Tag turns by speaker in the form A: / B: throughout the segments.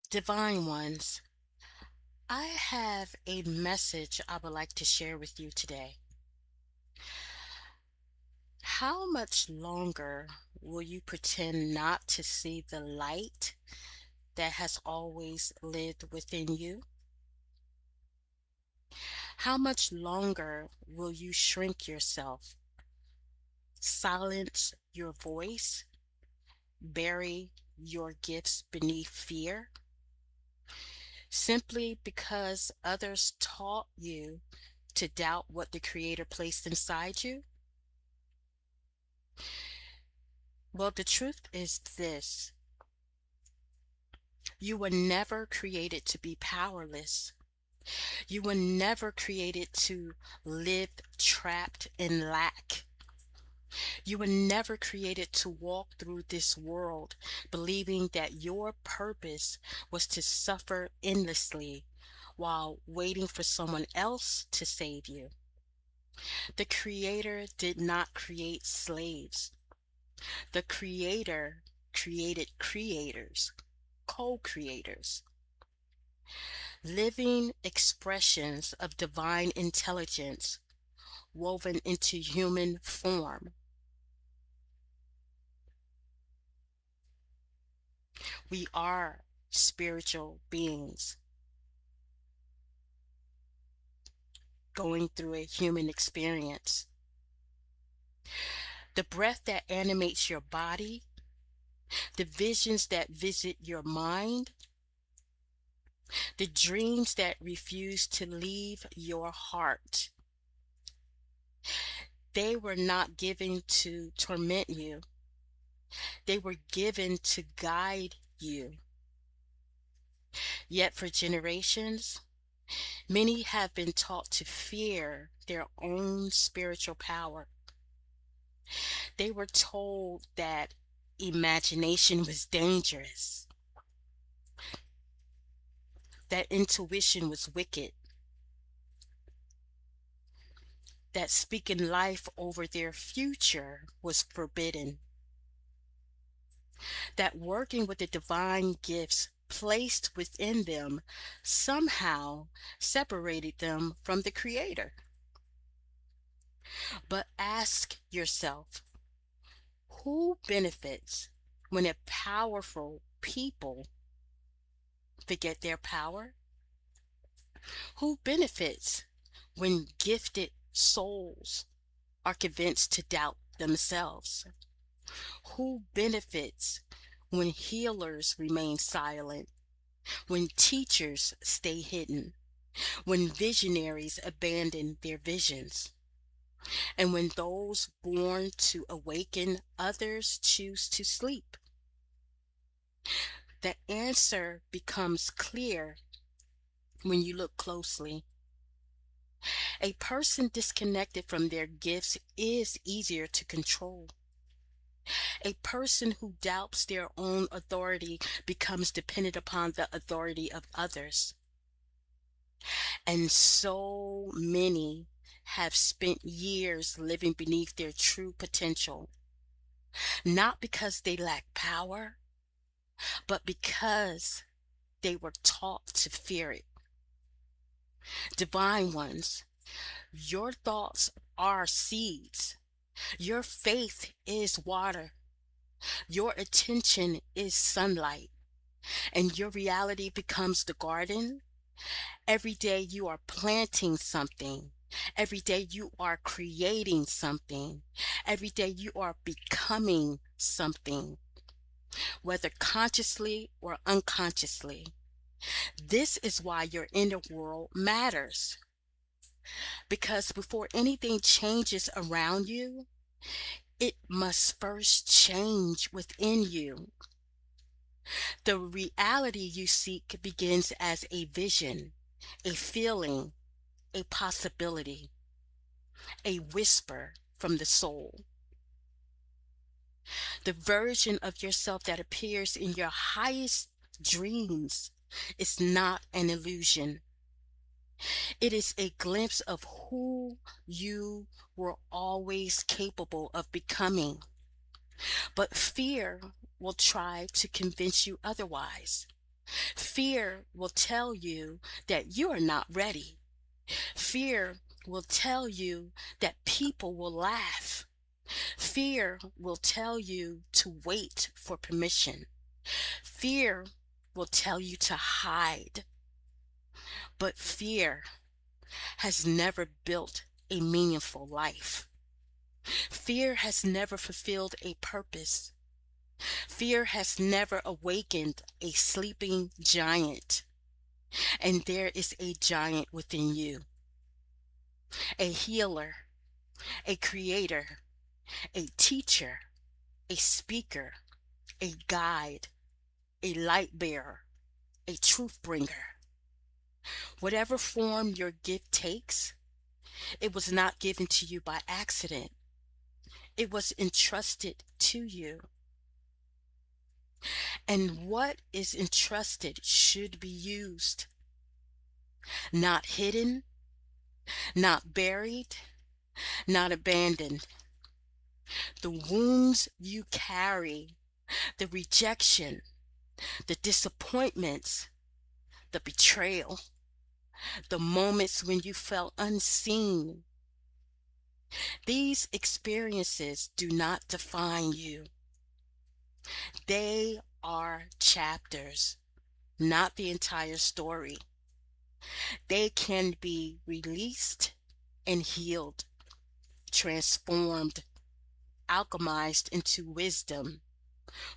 A: Divine ones, I have a message I would like to share with you today. How much longer will you pretend not to see the light that has always lived within you? How much longer will you shrink yourself, silence your voice, bury your gifts beneath fear, simply because others taught you to doubt what the Creator placed inside you? Well, the truth is this: you were never created to be powerless. You were never created to live trapped in lack. You were never created to walk through this world believing that your purpose was to suffer endlessly while waiting for someone else to save you. The Creator did not create slaves. The Creator created creators, co-creators, living expressions of divine intelligence woven into human form. We are spiritual beings going through a human experience. The breath that animates your body, the visions that visit your mind, the dreams that refuse to leave your heart. They were not given to torment you. They were given to guide you. Yet for generations, many have been taught to fear their own spiritual power. They were told that imagination was dangerous, that intuition was wicked, that speaking life over their future was forbidden, that working with the divine gifts placed within them somehow separated them from the Creator. But ask yourself, who benefits when a powerful people forget their power? Who benefits when gifted souls are convinced to doubt themselves? Who benefits when healers remain silent, when teachers stay hidden, when visionaries abandon their visions, and when those born to awaken others choose to sleep? The answer becomes clear when you look closely. A person disconnected from their gifts is easier to control. A person who doubts their own authority becomes dependent upon the authority of others. And so many have spent years living beneath their true potential, not because they lack power, but because they were taught to fear it. Divine ones, your thoughts are seeds. Your faith is water. Your attention is sunlight. And your reality becomes the garden. Every day you are planting something. Every day you are creating something. Every day you are becoming something, whether consciously or unconsciously. This is why your inner world matters. Because before anything changes around you, it must first change within you. The reality you seek begins as a vision, a feeling, a possibility, a whisper from the soul. The version of yourself that appears in your highest dreams is not an illusion. It is a glimpse of who you were always capable of becoming. But fear will try to convince you otherwise. Fear will tell you that you are not ready. Fear will tell you that people will laugh. Fear will tell you to wait for permission. Fear will tell you to hide. But fear has never built a meaningful life. Fear has never fulfilled a purpose. Fear has never awakened a sleeping giant. And there is a giant within you, a healer, a creator, a teacher, a speaker, a guide, a light bearer, a truth bringer. Whatever form your gift takes, it was not given to you by accident. It was entrusted to you. And what is entrusted should be used, not hidden, not buried, not abandoned. The wounds you carry, the rejection, the disappointments, the betrayal, the moments when you felt unseen, these experiences do not define you. They are chapters, not the entire story. They can be released and healed, transformed, alchemized into wisdom.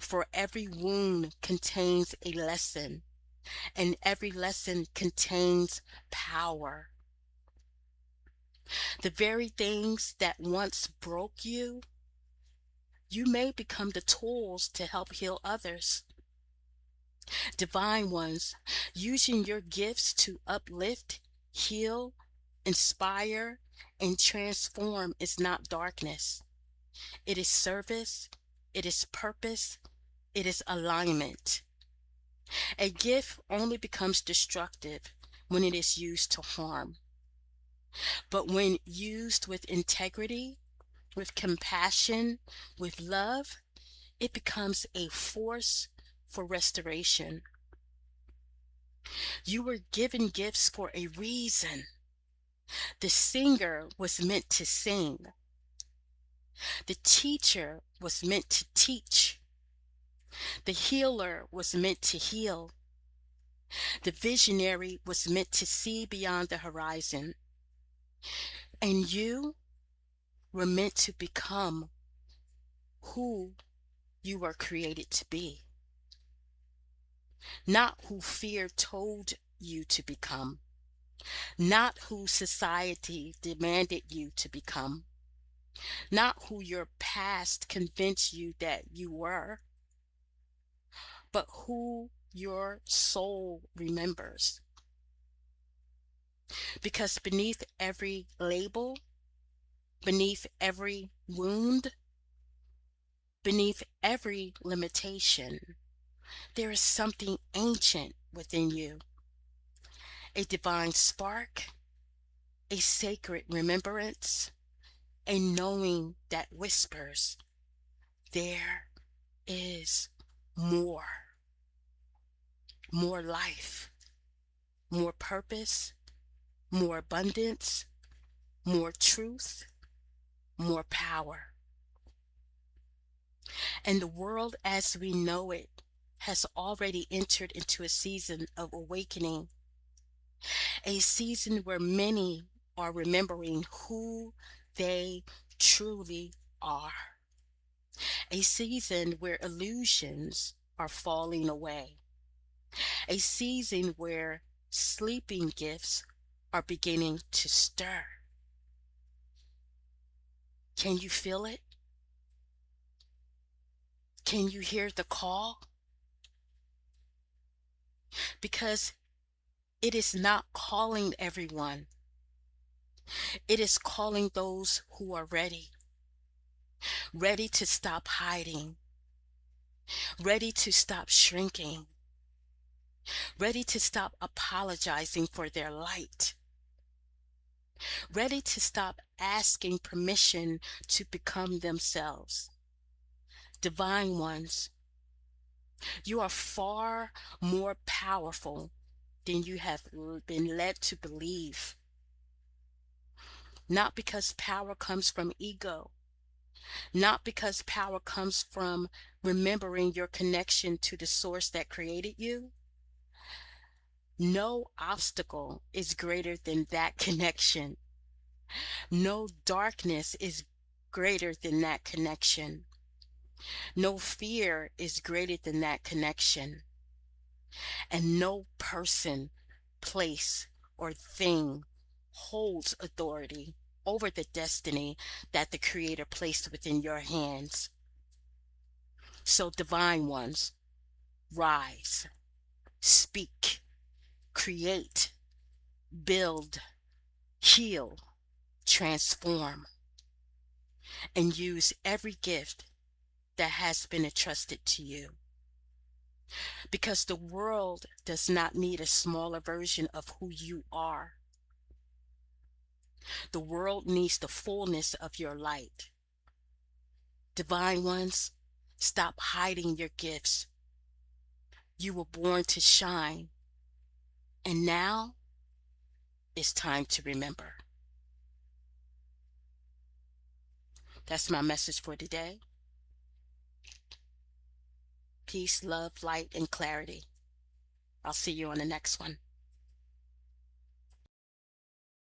A: For every wound contains a lesson, and every lesson contains power. The very things that once broke you, you may become the tools to help heal others. Divine ones, using your gifts to uplift, heal, inspire, and transform is not darkness. It is service, it is purpose, it is alignment. A gift only becomes destructive when it is used to harm. But when used with integrity, with compassion, with love, it becomes a force for restoration. You were given gifts for a reason. The singer was meant to sing. The teacher was meant to teach. The healer was meant to heal. The visionary was meant to see beyond the horizon. And you were meant to become who you were created to be, not who fear told you to become, not who society demanded you to become, not who your past convinced you that you were, but who your soul remembers. Because beneath every label, beneath every wound, beneath every limitation, there is something ancient within you, a divine spark, a sacred remembrance, a knowing that whispers, there is more, more life, more purpose, more abundance, more truth, more power. And the world as we know it has already entered into a season of awakening, a season where many are remembering who they truly are, a season where illusions are falling away, a season where sleeping gifts are beginning to stir. Can you feel it? Can you hear the call? Because it is not calling everyone. It is calling those who are ready, ready to stop hiding, ready to stop shrinking, ready to stop apologizing for their light, ready to stop asking permission to become themselves. Divine ones, You are far more powerful than you have been led to believe. Not because power comes from ego, not because power comes from remembering your connection to the source that created you. No obstacle is greater than that connection. No darkness is greater than that connection. No fear is greater than that connection. And no person, place, or thing holds authority over the destiny that the Creator placed within your hands. So, divine ones, rise, speak, create, build, heal, transform, and use every gift that has been entrusted to you. Because the world does not need a smaller version of who you are. The world needs the fullness of your light. Divine ones, stop hiding your gifts. You were born to shine, and now it's time to remember. That's my message for today. Peace, love, light, and clarity. I'll see you on the next one.